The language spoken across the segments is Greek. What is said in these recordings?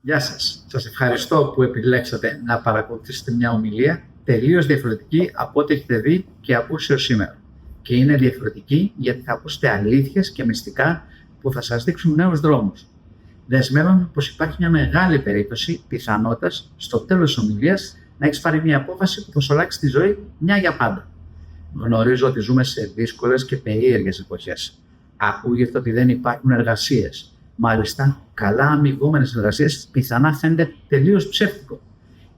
Γεια σας. Σας ευχαριστώ που επιλέξατε να παρακολουθήσετε μια ομιλία τελείως διαφορετική από ό,τι έχετε δει και ακούσει ως σήμερα. Και είναι διαφορετική γιατί θα ακούσετε αλήθειες και μυστικά που θα σας δείξουν νέους δρόμους. Δεσμεύομαι πως υπάρχει μια μεγάλη περίπτωση πιθανότητας στο τέλος της ομιλίας να έχεις πάρει μια απόφαση που θα σου αλλάξει τη ζωή μια για πάντα. Γνωρίζω ότι ζούμε σε δύσκολες και περίεργες εποχές. Ακούγεται ότι δεν υπάρχουν εργασίες. Μάλιστα, καλά αμοιβόμενες εργασίες πιθανά φαίνεται τελείως ψεύτικο.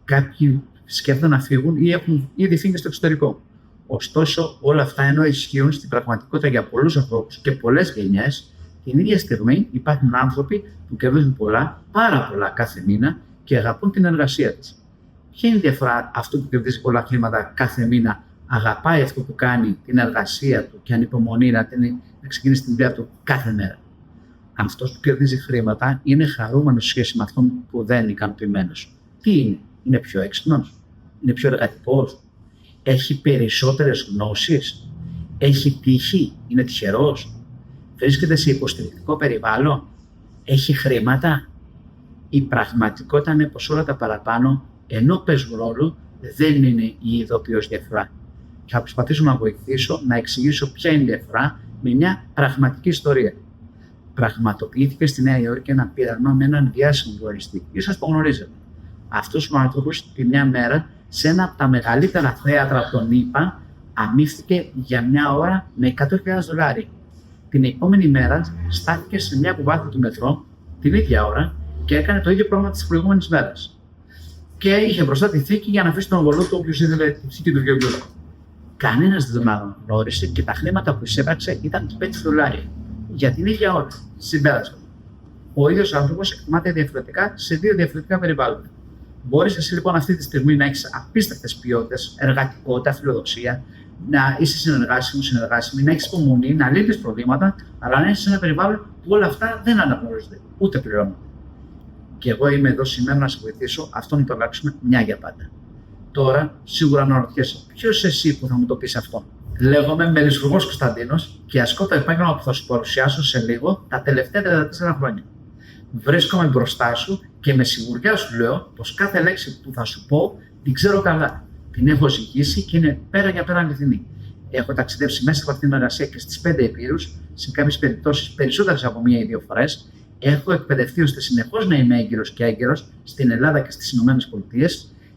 Κάποιοι σκέφτονται να φύγουν ή έχουν ήδη φύγει στο εξωτερικό. Ωστόσο, όλα αυτά ενώ ισχύουν στην πραγματικότητα για πολλούς ανθρώπους και πολλές γενιές, την ίδια στιγμή υπάρχουν άνθρωποι που κερδίζουν πολλά, πάρα πολλά κάθε μήνα και αγαπούν την εργασία τους. Ποια είναι η διαφορά αυτού που κερδίζει πολλά χρήματα κάθε μήνα, αγαπάει αυτό που κάνει, την εργασία του και ανυπομονεί να ξεκινήσει την δουλειά του κάθε μέρα? Αυτός που κερδίζει χρήματα είναι χαρούμενος σε σχέση με αυτόν που δεν είναι ικανοποιημένος. Τι είναι? Είναι πιο έξυπνος? Είναι πιο εργατικός? Έχει περισσότερες γνώσεις? Έχει τύχη? Είναι τυχερός? Βρίσκεται σε υποστηρικτικό περιβάλλον? Έχει χρήματα? Η πραγματικότητα είναι πως όλα τα παραπάνω, ενώ παίζουν ρόλο, δεν είναι η ειδοποιώς διαφορά. Και θα προσπαθήσω να βοηθήσω να εξηγήσω ποια είναι η διαφορά με μια πραγματική ιστορία. Πραγματοποιήθηκε στη Νέα Υόρκη ένα πείραμα με έναν διάσημο δωρητή. Ίσως το γνωρίζετε. Αυτός ο άνθρωπος τη μια μέρα σε ένα από τα μεγαλύτερα θέατρα από τον ΗΠΑ αμύφθηκε για μια ώρα με $100,000. Την επόμενη μέρα στάθηκε σε μια κουβάθη του μετρό την ίδια ώρα και έκανε το ίδιο πράγμα της προηγούμενης μέρας. Και είχε μπροστά τη θήκη για να αφήσει τον οβολό του όποιος ήθελε τη θήκη του βιβλίου. Κανένας δεν τον αναγνώρισε και τα χρήματα που εισέπραξε ήταν $5. Για την ίδια ώρα, συμπέρασμα. Ο ίδιος άνθρωπος εκτιμάται διαφορετικά σε δύο διαφορετικά περιβάλλοντα. Μπορείς εσύ λοιπόν αυτή τη στιγμή να έχεις απίστευτες ποιότητες, εργατικότητα, φιλοδοξία, να είσαι συνεργάσιμη, να έχεις υπομονή, να λύνεις προβλήματα, αλλά να είσαι σε ένα περιβάλλον που όλα αυτά δεν αναγνωρίζονται, ούτε πληρώνονται. Και εγώ είμαι εδώ σήμερα να σε βοηθήσω αυτό να το αλλάξουμε μια για πάντα. Τώρα, σίγουρα να ρωτιέσαι, ποιος εσύ που θα μου το πεις αυτό? Λέγομαι Μελισσουργός Κωνσταντίνος και ασκώ το επάγγελμα που θα σου παρουσιάσω σε λίγο τα τελευταία 34 χρόνια. Βρίσκομαι μπροστά σου και με σιγουριά σου λέω πως κάθε λέξη που θα σου πω την ξέρω καλά. Την έχω ζυγίσει και είναι πέρα για πέρα αληθινή. Έχω ταξιδέψει μέσα από αυτήν την εργασία και στις 5 ηπείρους, σε κάποιες περιπτώσεις περισσότερες από μία ή δύο φορές. Έχω εκπαιδευτεί ώστε συνεχώς να είμαι έγκυρος και έγκυρος στην Ελλάδα και στις ΗΠΑ,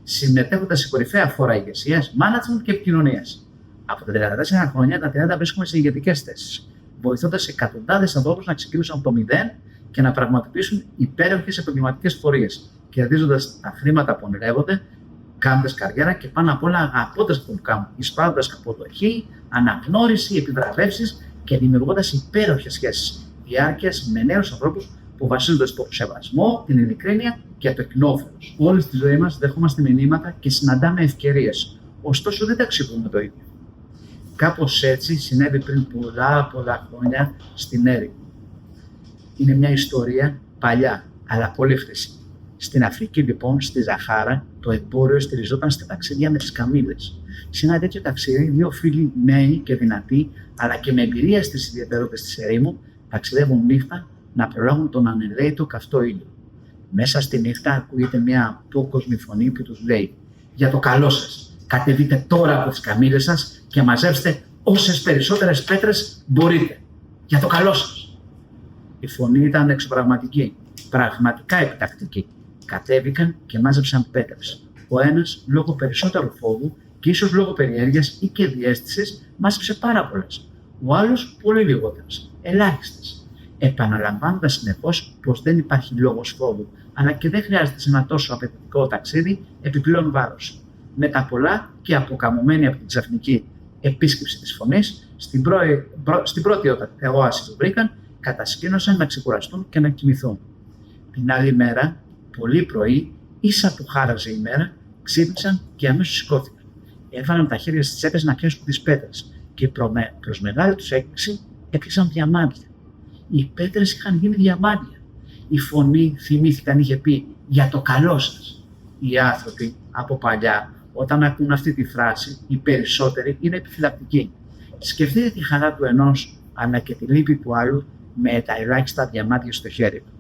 συμμετέχοντας σε κορυφαία φόρα ηγεσίας, management και επικοινωνίας. Από τα 34 χρόνια, τα 30 βρίσκομαι σε ηγετικές θέσεις, βοηθώντας εκατοντάδες ανθρώπους να ξεκινήσουν από το μηδέν και να πραγματοποιήσουν υπέροχες επαγγελματικές πορείες, κερδίζοντας τα χρήματα που ονειρεύονται, κάνοντας καριέρα και πάνω απ' όλα αγαπώντας αυτό που κάνουν, εισπράττοντας αποδοχή, αναγνώριση, επιβραβεύσεις και δημιουργώντας υπέροχες σχέσεις διάρκειας με νέους ανθρώπους που βασίζονται στο σεβασμό, την ειλικρίνεια και το κοινό όφελος. Όλη στη ζωή μας δεχόμαστε μηνύματα και συναντάμε ευκαιρίες, ωστόσο δεν τα αξιοποιούμε το ίδιο. Κάπως έτσι συνέβη πριν πολλά χρόνια στην έρημο. Είναι μια ιστορία παλιά, αλλά πολύ χρήσιμη. Στην Αφρική, λοιπόν, στη Ζαχάρα, το εμπόριο στηριζόταν στα ταξίδια με τις καμήλες. Σε ένα τέτοιο ταξίδι, δύο φίλοι νέοι και δυνατοί, αλλά και με εμπειρία στις ιδιαιτερότητες της ερήμου, ταξιδεύουν νύχτα να προλάβουν τον ανελαίτο καυτό ήλιο. Μέσα στη νύχτα ακούγεται μια απόκοσμη φωνή που τους λέει: «Για το καλό σας, κατεβείτε τώρα από τις καμήλες σας και μαζέψτε όσες περισσότερες πέτρες μπορείτε. Για το καλό σας». Η φωνή ήταν εξωπραγματική, πραγματικά επιτακτική. Κατέβηκαν και μάζεψαν πέτρες. Ο ένας, λόγω περισσότερου φόβου και ίσως λόγω περιέργειας ή και διαίσθησης, μάζεψε πάρα πολλές. Ο άλλος, πολύ λιγότερες, ελάχιστες. Επαναλαμβάνοντας συνεχώς πως δεν υπάρχει λόγος φόβου, αλλά και δεν χρειάζεται σε ένα τόσο απαιτητικό ταξίδι επιπλέον βάρος. Με τα πολλά και αποκαμωμένοι από την ξαφνική επίσκεψη της φωνής, στην πρώτη οάση που βρήκαν, κατασκήνωσαν να ξεκουραστούν και να κοιμηθούν. Την άλλη μέρα, πολύ πρωί, ίσα που χάραζε η μέρα, ξύπνησαν και αμέσως σηκώθηκαν. Έβαλαν τα χέρια στις τσέπες να πιάσουν τις πέτρες και προς μεγάλη τους έκπληξη έπιασαν διαμάντια. Οι πέτρες είχαν γίνει διαμάντια. Η φωνή, θυμήθηκαν, είχε πει: «Για το καλό σας». Οι άνθρωποι από παλιά, όταν ακούν αυτή τη φράση, οι περισσότεροι είναι επιφυλακτικοί. Σκεφτείτε τη χαρά του ενός, αλλά και τη λύπη του άλλου με τα ελάχιστα διαμάντια στο χέρι του.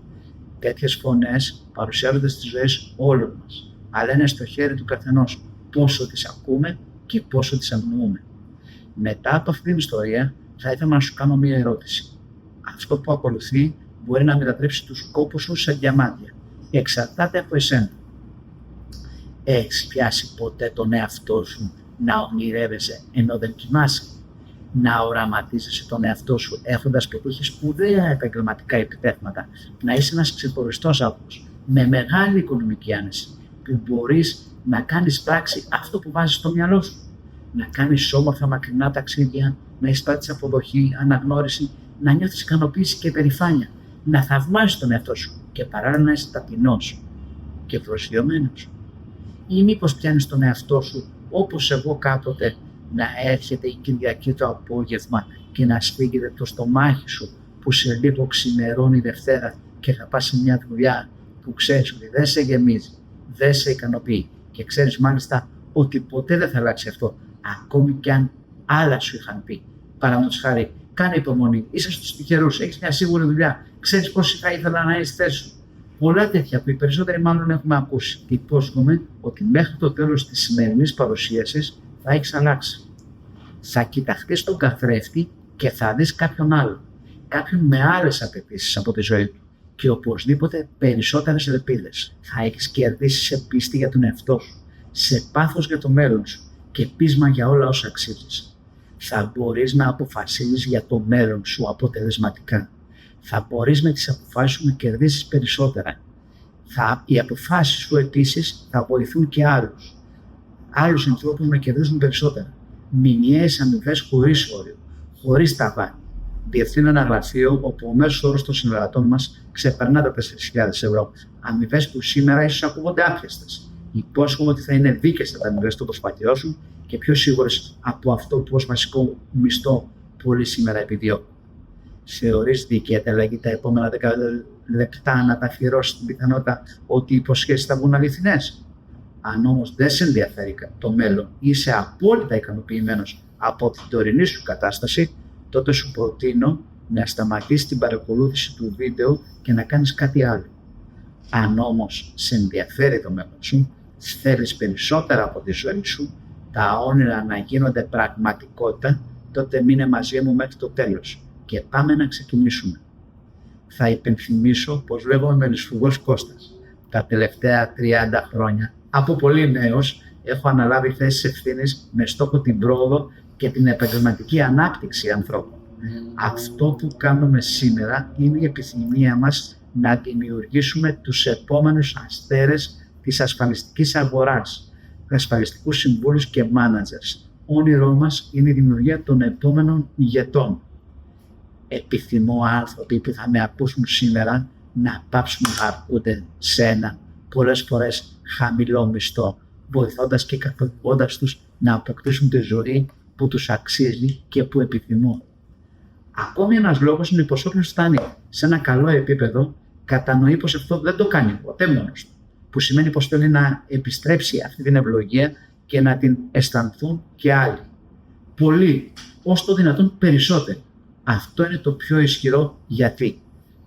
Τέτοιες φωνές παρουσιάζονται στις ζωές όλων μας, αλλά είναι στο χέρι του καθενός πόσο τις ακούμε και πόσο τις αγνοούμε. Μετά από αυτή την ιστορία, θα ήθελα να σου κάνω μία ερώτηση. Αυτό που ακολουθεί μπορεί να μετατρέψει τους κόπους σου σε διαμάντια. Εξαρτάται από εσένα. Έχεις πιάσει ποτέ τον εαυτό σου να ονειρεύεσαι ενώ δεν κοιμάσαι? Να οραματίζεσαι τον εαυτό σου έχοντας πετύχει σπουδαία επαγγελματικά επιτεύγματα, να είσαι ένας ξεχωριστός άνθρωπος με μεγάλη οικονομική άνεση, που μπορείς να κάνεις πράξη αυτό που βάζεις στο μυαλό σου, να κάνεις όμορφα μακρινά ταξίδια, να εισπράττεις αποδοχή, αναγνώριση, να νιώθεις ικανοποίηση και περηφάνεια, να θαυμάζεις τον εαυτό σου και παράλληλα να είσαι ταπεινός και προσγειωμένος? Ή μήπως πιάνεις τον εαυτό σου όπως εγώ κάποτε, να έρχεται η Κυριακή το απόγευμα και να σφίγγεται το στομάχι σου που σε λίγο ξημερώνει Δευτέρα και θα πας σε μια δουλειά που ξέρεις ότι δεν σε γεμίζει, δεν σε ικανοποιεί και ξέρεις μάλιστα ότι ποτέ δεν θα αλλάξει αυτό, ακόμη κι αν άλλα σου είχαν πει. Παραδείγματος χάρη, κάνε υπομονή, είσαι στους τυχερούς, έχεις μια σίγουρη δουλειά, ξέρεις πόσοι θα ήθελα να είσαι θέση σου. Πολλά τέτοια που οι περισσότεροι μάλλον έχουμε ακούσει. Υπόσχομαι ότι μέχρι το τέλος της σημερινής παρουσίασης θα έχεις αλλάξει. Θα κοιταχτείς τον καθρέφτη και θα δεις κάποιον άλλο. Κάποιον με άλλες απαιτήσεις από τη ζωή του. Και οπωσδήποτε περισσότερες ελπίδες. Θα έχεις κερδίσει σε πίστη για τον εαυτό σου, σε πάθος για το μέλλον σου και πείσμα για όλα όσα αξίζεις. Θα μπορείς να αποφασίζεις για το μέλλον σου αποτελεσματικά. Θα μπορείς με τις αποφάσεις σου να κερδίσεις περισσότερα. Οι αποφάσεις σου επίσης θα βοηθούν και άλλους ανθρώπους να κερδίζουν περισσότερα. Μηνιαίες αμοιβές χωρίς όριο, χωρίς ταβάνι. Διευθύνω ένα γραφείο όπου ο μέσος όρος των συνεργατών μας ξεπερνά τα 4.000 ευρώ. Αμοιβές που σήμερα ίσως ακούγονται άπιαστες. Υπόσχομαι ότι θα είναι δίκαιες τα αμοιβές του προσπαθειώσουν και πιο σίγουρες από αυτό που ως βασικό μισθό πολλοί σήμερα επιδιώκουν. Θεωρείς δίκαια τα αλλαγή τα επόμενα 10 λεπτά να τα αφιερώσεις στην πιθανότητα ότι οι υποσχέσεις θα βγουν αληθινές? Αν όμως δεν σε ενδιαφέρει το μέλλον ή είσαι απόλυτα ικανοποιημένος από την τωρινή σου κατάσταση, τότε σου προτείνω να σταματήσεις την παρακολούθηση του βίντεο και να κάνεις κάτι άλλο. Αν όμως σε ενδιαφέρει το μέλλον σου, θέλεις περισσότερα από τη ζωή σου, τα όνειρα να γίνονται πραγματικότητα, τότε μείνε μαζί μου μέχρι το τέλος και πάμε να ξεκινήσουμε. Θα υπενθυμίσω πως λέγομαι Μελισσφουργός Κώστας. Τα τελευταία 30 χρόνια, από πολύ νέος, έχω αναλάβει θέσεις ευθύνης με στόχο την πρόοδο και την επαγγελματική ανάπτυξη ανθρώπων. Αυτό που κάνουμε σήμερα είναι η επιθυμία μας να δημιουργήσουμε τους επόμενους αστέρες της ασφαλιστικής αγοράς, ασφαλιστικούς συμβούλους και μάνατζερς. Όνειρό μας είναι η δημιουργία των επόμενων ηγετών. Επιθυμώ άνθρωποι που θα με ακούσουν σήμερα να πάψουν να αρκούνται σε ένα πολλές φορές χαμηλό μισθό, βοηθώντας και καθοδηγώντας τους να αποκτήσουν τη ζωή που τους αξίζει και που επιθυμούν. Ακόμη ένας λόγος είναι πως όποιος φτάνει σε ένα καλό επίπεδο κατανοεί πως αυτό δεν το κάνει ποτέ μόνος του, που σημαίνει πως θέλει να επιστρέψει αυτή την ευλογία και να την αισθανθούν και άλλοι. Πολλοί, ως το δυνατόν περισσότεροι. Αυτό είναι το πιο ισχυρό γιατί.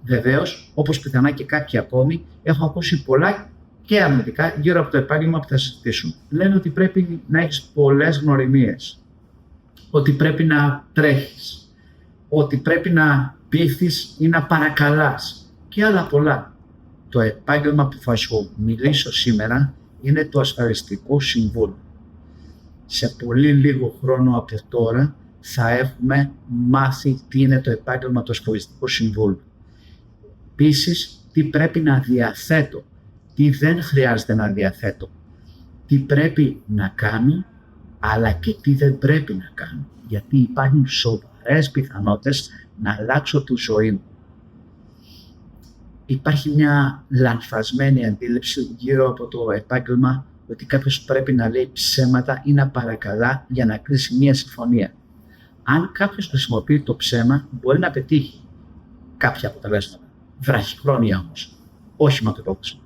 Βεβαίως, όπως πιθανά και κάποιοι ακόμη, έχω ακούσει πολλά και αρνητικά γύρω από το επάγγελμα που θα συζητήσουν. Λένε ότι πρέπει να έχεις πολλές γνωριμίες, ότι πρέπει να τρέχεις, ότι πρέπει να πείθεις ή να παρακαλάς και άλλα πολλά. Το επάγγελμα που θα σου μιλήσω σήμερα είναι το ασφαλιστικό συμβούλιο. Σε πολύ λίγο χρόνο από τώρα θα έχουμε μάθει τι είναι το επάγγελμα του ασφαλιστικού συμβούλου. Επίσης, τι πρέπει να διαθέτω, τι δεν χρειάζεται να διαθέτω, τι πρέπει να κάνω, αλλά και τι δεν πρέπει να κάνω, γιατί υπάρχουν σοβαρές πιθανότητες να αλλάξω τη ζωή μου. Υπάρχει μια λανθασμένη αντίληψη γύρω από το επάγγελμα ότι κάποιος πρέπει να λέει ψέματα ή να παρακαλά για να κλείσει μια συμφωνία. Αν κάποιος χρησιμοποιεί το ψέμα, μπορεί να πετύχει κάποια αποτελέσματα. Βραχυχρόνια όμως, όχι μακρόπνοα.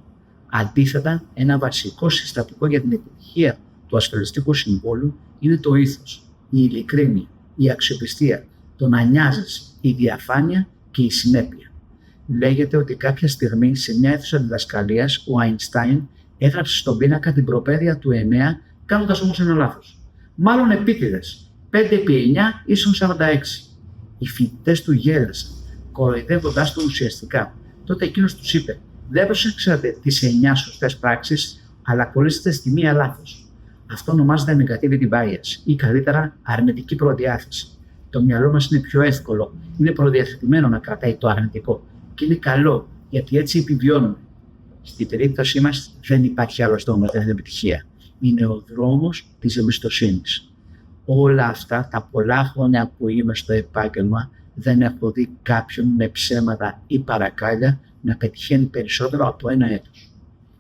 Αντίθετα, ένα βασικό συστατικό για την επιτυχία του ασφαλιστικού συμβόλου είναι το ήθος, η ειλικρίνεια, η αξιοπιστία, το να νοιάζεσαι, η διαφάνεια και η συνέπεια. Λέγεται ότι κάποια στιγμή σε μια αίθουσα διδασκαλίας ο Αϊνστάιν έγραψε στον πίνακα την προπαίδεια του 9, κάνοντας όμως ένα λάθος. Μάλλον επίτηδες. 5x9 ίσον 46. Οι φοιτητές του γέλασαν, κοροϊδεύοντας τον ουσιαστικά. Τότε εκείνος τους είπε: «Δεν προσέξατε τις 9 σωστές πράξεις, αλλά κολλήσατε στη μία λάθος. Αυτό ονομάζεται negativity bias ή καλύτερα αρνητική προδιάθεση. Το μυαλό μας είναι πιο εύκολο, είναι προδιαθετημένο να κρατάει το αρνητικό και είναι καλό γιατί έτσι επιβιώνουμε. Στην περίπτωσή μας δεν υπάρχει άλλο δρόμο για την επιτυχία. Είναι ο δρόμος της εμπιστοσύνης». Όλα αυτά τα πολλά χρόνια που είμαι στο επάγγελμα δεν έχω δει κάποιον με ψέματα ή παρακάλια να πετυχαίνει περισσότερο από 1 έτος.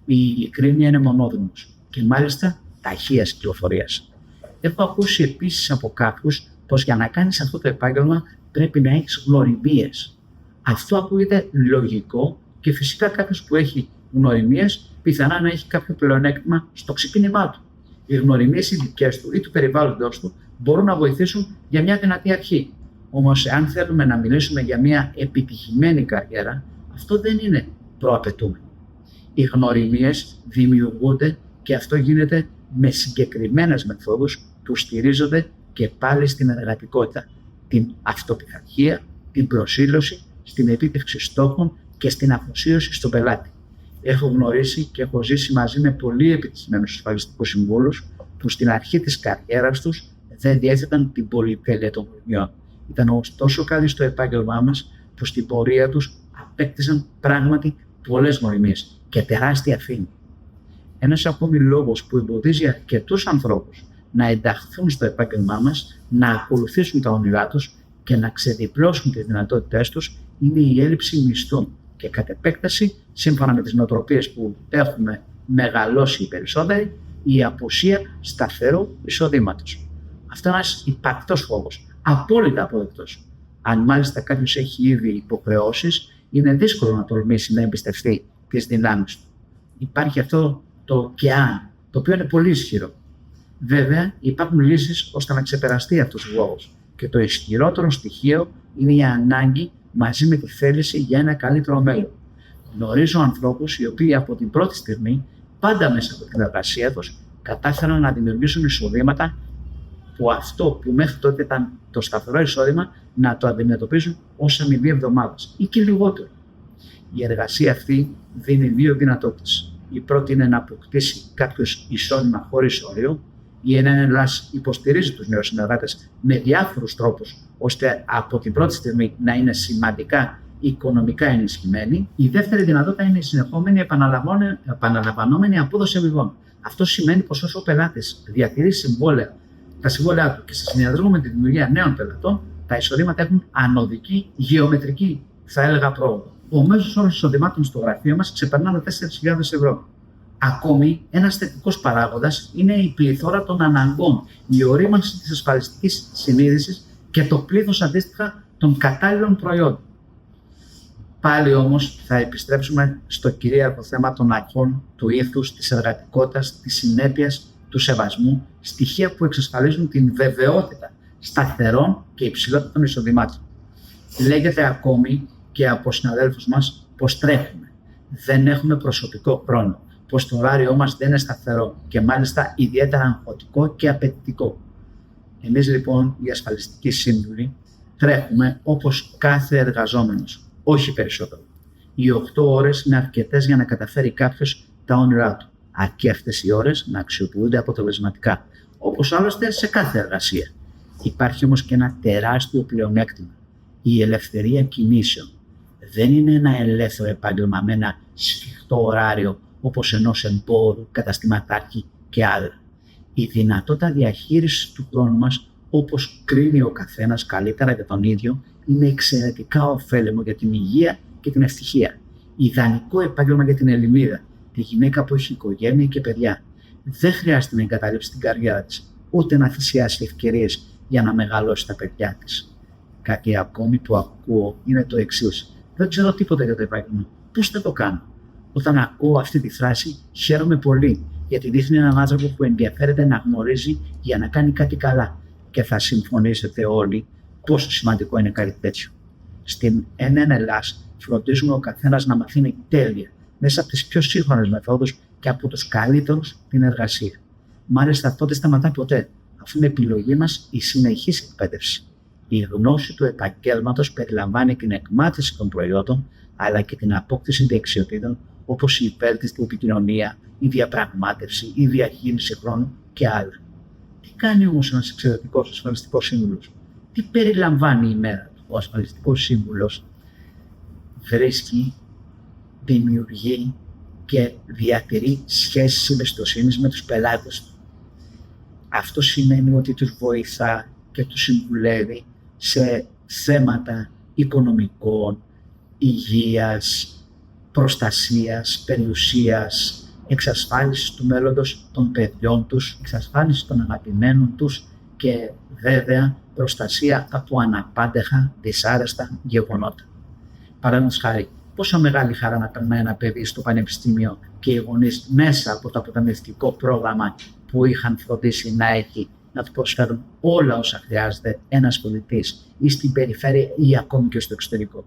Η ειλικρίνεια είναι μονόδρομος και μάλιστα ταχείας κυκλοφορίας. Έχω ακούσει επίσης από κάποιους πως για να κάνεις αυτό το επάγγελμα πρέπει να έχεις γνωριμίες. Αυτό ακούγεται λογικό και φυσικά κάποιος που έχει γνωριμίες πιθανά να έχει κάποιο πλεονέκτημα στο ξεκίνημά του. Οι γνωριμίες οι δικές του ή του περιβάλλοντος του μπορούν να βοηθήσουν για μια δυνατή αρχή. Όμως, αν θέλουμε να μιλήσουμε για μια επιτυχημένη καριέρα, αυτό δεν είναι προαπαιτούμενο. Οι γνωριμίες δημιουργούνται και αυτό γίνεται με συγκεκριμένες μεθόδους που στηρίζονται και πάλι στην εργατικότητα, την αυτοπειθαρχία, την προσήλωση, στην επίτευξη στόχων και στην αφοσίωση στον πελάτη. Έχω γνωρίσει και έχω ζήσει μαζί με πολύ επιτυχημένους ασφαλιστικούς συμβούλους που στην αρχή της καριέρας τους δεν διέθεταν την πολυτέλεια των γνωμιών. Ήταν όμως τόσο καλοί στο επάγγελμά μας που στην πορεία τους απέκτησαν πράγματι πολλές γνωριμίες και τεράστια ευθύνη. Ένας ακόμη λόγος που εμποδίζει αρκετούς ανθρώπους να ενταχθούν στο επάγγελμά μας, να ακολουθήσουν τα όνειρά τους και να ξεδιπλώσουν τις δυνατότητές τους είναι η έλλειψη μισθών και κατ' επέκταση, σύμφωνα με τις νοοτροπίες που έχουμε μεγαλώσει οι περισσότεροι, η απουσία σταθερού εισοδήματος. Αυτό είναι ένας υπαρκτός φόβος, απόλυτα αποδεκτός. Αν μάλιστα κάποιος έχει ήδη υποχρεώσεις, είναι δύσκολο να τολμήσει να εμπιστευτεί τις δυνάμεις του. Υπάρχει αυτό το «και αν», το οποίο είναι πολύ ισχυρό. Βέβαια, υπάρχουν λύσεις ώστε να ξεπεραστεί αυτός ο φόβος και το ισχυρότερο στοιχείο είναι η ανάγκη μαζί με τη θέληση για ένα καλύτερο μέλλον. Γνωρίζω ανθρώπους οι οποίοι από την πρώτη στιγμή, πάντα μέσα από την εργασία τους, κατάφεραν να δημιουργήσουν εισοδήματα που αυτό που μέχρι τότε ήταν το σταθερό εισόδημα να το αντιμετωπίζουν ως αμοιβή εβδομάδας ή και λιγότερο. Η εργασία αυτή δίνει 2 δυνατότητες. Η πρώτη είναι να αποκτήσει κάποιος εισόδημα χωρίς όριο. Η ΕΝΕΛΑΣ υποστηρίζει τους νέους συνεργάτες με διάφορους τρόπους ώστε από την πρώτη στιγμή να είναι σημαντικά οικονομικά ενισχυμένοι. Η δεύτερη δυνατότητα είναι η συνεχόμενη επαναλαμβανόμενη απόδοση αμοιβών. Αυτό σημαίνει πως όσο ο πελάτης διατηρεί τα συμβόλαιά του και σε συνδυασμό με τη δημιουργία νέων πελατών, τα εισοδήματα έχουν ανωδική, γεωμετρική, θα έλεγα, πρόοδο. Ο μέσος όρος εισοδημάτων στο γραφείο μας ξεπερνά 4.000 ευρώ. Ακόμη, ένας θετικός παράγοντας είναι η πληθώρα των αναγκών, η ορίμανση της ασφαλιστικής συνείδησης και το πλήθος αντίστοιχα των κατάλληλων προϊόντων. Πάλι όμως θα επιστρέψουμε στο κυρίαρχο θέμα των αρχών, του ήθους, της εργατικότητας, της συνέπειας, του σεβασμού, στοιχεία που εξασφαλίζουν την βεβαιότητα σταθερών και υψηλότητων εισοδημάτων. Λέγεται ακόμη και από συναδέλφους μας πως τρέχουμε. Δεν έχουμε προσωπικό χρόνο, πως το ωράριό μας δεν είναι σταθερό και μάλιστα ιδιαίτερα αγχωτικό και απαιτητικό. Εμείς λοιπόν, οι ασφαλιστικοί σύμβουλοι, τρέχουμε όπως κάθε εργαζόμενος, όχι περισσότερο. Οι 8 ώρες είναι αρκετές για να καταφέρει κάποιος τα όνειρά του, αρκεί αυτές οι ώρες να αξιοποιούνται αποτελεσματικά, όπως άλλωστε σε κάθε εργασία. Υπάρχει όμως και ένα τεράστιο πλεονέκτημα, η ελευθερία κινήσεων. Δεν είναι ένα ελεύθερο επάγγελμα με ένα σφιχτό ωράριο όπως ενός εμπόρου, καταστηματάρχη και άλλα. Η δυνατότητα διαχείρισης του χρόνου μας, όπως κρίνει ο καθένας καλύτερα για τον ίδιο, είναι εξαιρετικά ωφέλιμο για την υγεία και την ευτυχία. Ιδανικό επάγγελμα για την Ελληνίδα, τη γυναίκα που έχει οικογένεια και παιδιά. Δεν χρειάζεται να εγκαταλείψει την καριέρα της, ούτε να θυσιάσει ευκαιρίες για να μεγαλώσει τα παιδιά της. Κάτι ακόμη που ακούω είναι το εξής: δεν ξέρω τίποτα για το επάγγελμα. Πώς θα το κάνω? Όταν ακούω αυτή τη φράση, χαίρομαι πολύ, γιατί δείχνει έναν άνθρωπο που ενδιαφέρεται να γνωρίζει για να κάνει κάτι καλά. Και θα συμφωνήσετε όλοι πόσο σημαντικό είναι κάτι τέτοιο. Στην ΕΝΕΝ Ελλάς φροντίζουμε ο καθένας να μαθαίνει τέλεια μέσα από τις πιο σύγχρονες μεθόδους και από τους καλύτερους την εργασία. Μάλιστα αυτό δεν σταματά ποτέ, αφού είναι επιλογή μας η συνεχής εκπαίδευση. Η γνώση του επαγγέλματος περιλαμβάνει την εκμάθηση των προϊόντων, αλλά και την απόκτηση δεξιοτήτων όπως η βέλτιστη επικοινωνία, η διαπραγμάτευση, η διαχείριση χρόνου και άλλα. Τι κάνει όμως ένας εξαιρετικός ασφαλιστικός σύμβουλος? Τι περιλαμβάνει η μέρα του? Ο ασφαλιστικός σύμβουλος βρίσκει, δημιουργεί και διατηρεί σχέσεις εμπιστοσύνης με τους πελάτες του. Αυτό σημαίνει ότι τους βοηθά και τους συμβουλεύει σε θέματα οικονομικών, υγείας, προστασίας, περιουσίας, εξασφάλισης του μέλλοντος των παιδιών τους, εξασφάλιση των αγαπημένων τους και βέβαια προστασία από αναπάντεχα δυσάρεστα γεγονότα. Παραδείγματος χάρη, πόσο μεγάλη χαρά να περνάει ένα παιδί στο πανεπιστήμιο και οι γονείς μέσα από το αποταμιευτικό πρόγραμμα που είχαν φροντίσει να έχει, να του προσφέρουν όλα όσα χρειάζεται ένας πολιτής ή στην περιφέρεια ή ακόμη και στο εξωτερικό.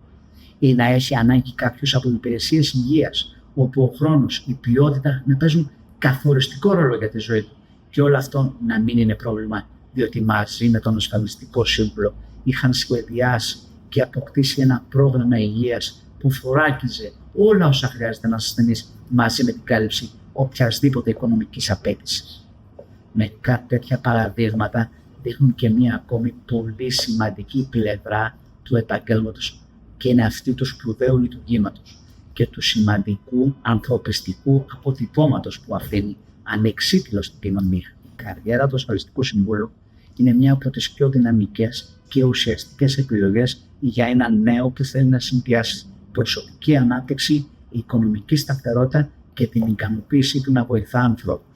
Ή να έχει ανάγκη κάποιους από υπηρεσίες υγείας, όπου ο χρόνος, η ποιότητα να παίζουν καθοριστικό ρόλο για τη ζωή του. Και όλο αυτό να μην είναι πρόβλημα, διότι μαζί με τον ασφαλιστικό σύμβουλο είχαν σχεδιάσει και αποκτήσει ένα πρόγραμμα υγείας που φοράκιζε όλα όσα χρειάζεται ένας ασθενής μαζί με την κάλυψη οποιασδήποτε οικονομικής απέτησης. Μερικά τέτοια παραδείγματα δείχνουν και μία ακόμη πολύ σημαντική πλευρά του επαγγέλματος και είναι αυτή του σπουδαίου λειτουργήματος και του σημαντικού ανθρωπιστικού αποτυπώματος που αφήνει ανεξίτηλο στην κοινωνία. Η καριέρα του ασφαλιστικού συμβούλου είναι μια από τις πιο δυναμικές και ουσιαστικές επιλογές για ένα νέο που θέλει να συνδυάσει προσωπική ανάπτυξη, οικονομική σταθερότητα και την ικανοποίησή του να βοηθά ανθρώπους.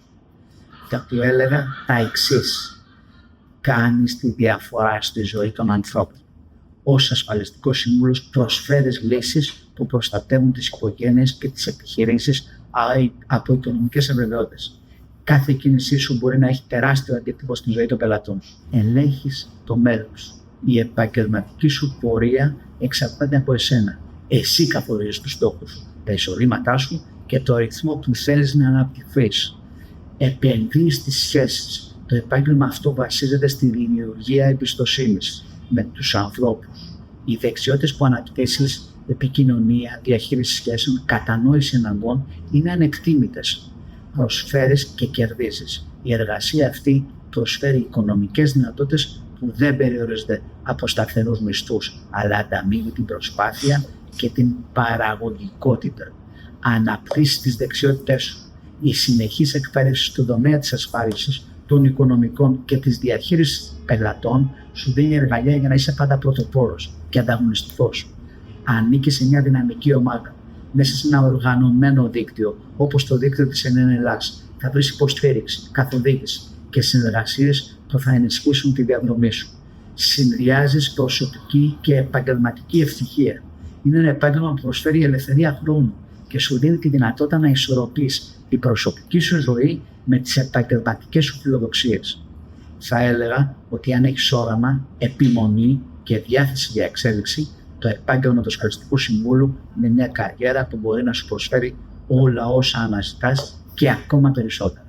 Θα του έλεγα τα εξής: κάνεις τη διαφορά στη ζωή των ανθρώπων. Ως ασφαλιστικός σύμβουλος προσφέρεις λύσεις που προστατεύουν τις οικογένειες και τις επιχειρήσεις από οικονομικές αβεβαιότητες. Κάθε κίνησή σου μπορεί να έχει τεράστιο αντίκτυπο στη ζωή των πελατών. Ελέγχεις το μέλλον σου. Η επαγγελματική σου πορεία εξαρτάται από εσένα. Εσύ καθορίζεις τους στόχους σου, τα εισοδήματά σου και το ρυθμό που θέλεις να αναπτυχθείς. Επενδύεις στις σχέσεις. Το επάγγελμα αυτό βασίζεται στη δημιουργία εμπιστοσύνης με τους ανθρώπους. Οι δεξιότητες που αναπτύσσεις, επικοινωνία, διαχείριση σχέσεων, κατανόηση αναγκών είναι ανεκτήμητες. Προσφέρεις και κερδίζεις. Η εργασία αυτή προσφέρει οικονομικές δυνατότητες που δεν περιορίζονται από σταθερούς μισθούς, αλλά ανταμείβει την προσπάθεια και την παραγωγικότητα. Αναπτύσσεις τις δεξιότητές σου. Η συνεχής εκπαίδευση στον τομέα της ασφάλισης, των οικονομικών και της διαχείρισης πελατών σου δίνει εργαλεία για να είσαι πάντα πρωτοπόρος και ανταγωνιστικός. Ανήκεις σε μια δυναμική ομάδα, μέσα σε ένα οργανωμένο δίκτυο, όπως το δίκτυο της ΕΝΕΝ Ελλάς. Θα βρεις υποστήριξη, καθοδήγηση και συνεργασίες που θα ενισχύσουν τη διαδρομή σου. Συνδυάζεις προσωπική και επαγγελματική ευτυχία. Είναι ένα επάγγελμα που προσφέρει ελευθερία χρόνου και σου δίνει τη δυνατότητα να ισορροπείς την προσωπική σου ζωή με τις επαγγελματικές σου φιλοδοξίες. Θα έλεγα ότι αν έχεις όραμα, επιμονή και διάθεση για εξέλιξη, το επάγγελμα του ασφαλιστικού συμβούλου είναι μια καριέρα που μπορεί να σου προσφέρει όλα όσα αναζητάς και ακόμα περισσότερα.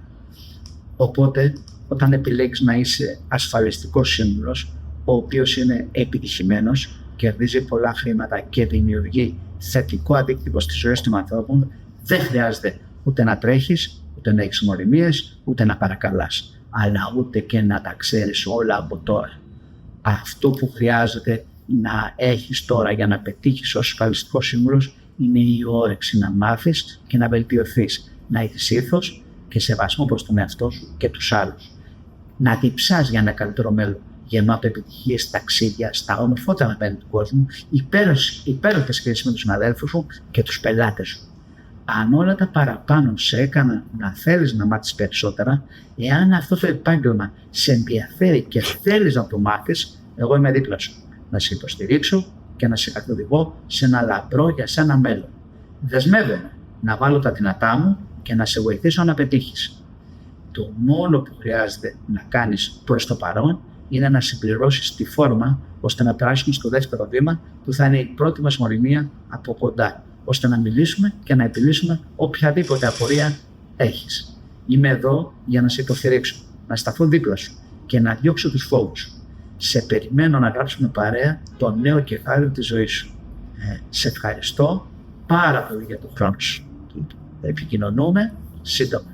Οπότε, όταν επιλέγεις να είσαι ασφαλιστικός σύμβουλος, ο οποίος είναι επιτυχημένος, κερδίζει πολλά χρήματα και δημιουργεί θετικό αντίκτυπο στις ζωές των ανθρώπων, δεν χρειάζεται ούτε να τρέχεις, ούτε να έχεις γνωριμίες, ούτε να παρακαλάς, αλλά ούτε και να τα ξέρεις όλα από τώρα. Αυτό που χρειάζεται να έχεις τώρα για να πετύχεις ως ασφαλιστικός σύμβουλος είναι η όρεξη να μάθεις και να βελτιωθείς, να έχεις ήθος και σεβασμό προς τον εαυτό σου και τους άλλους. Να διψάς για ένα καλύτερο μέλλον, γεμάτο επιτυχίες, ταξίδια, στα ομορφότερα μέρη του κόσμου, υπέροχες σχέσεις με τους συναδέλφους σου και τους πελάτες σου. Αν όλα τα παραπάνω σε έκανα να θέλεις να μάθεις περισσότερα, εάν αυτό το επάγγελμα σε ενδιαφέρει και θέλεις να το μάθεις, εγώ είμαι δίπλα σου. Να σε υποστηρίξω και να σε καθοδηγώ σε ένα λαμπρό για σένα μέλλον. Δεσμεύομαι να βάλω τα δυνατά μου και να σε βοηθήσω να πετύχεις. Το μόνο που χρειάζεται να κάνεις προς το παρόν είναι να συμπληρώσεις τη φόρμα ώστε να περάσουμε στο δεύτερο βήμα που θα είναι η πρώτη μας μορυμία από κοντά, ώστε να μιλήσουμε και να επιλύσουμε οποιαδήποτε απορία έχεις. Είμαι εδώ για να σε υποστηρίξω, να σταθώ δίπλα σου και να διώξω τους φόβους σου. Σε περιμένω να γράψουμε παρέα το νέο κεφάλαιο της ζωής σου. Σε ευχαριστώ πάρα πολύ για τον χρόνο σου. Θα επικοινωνούμε σύντομα.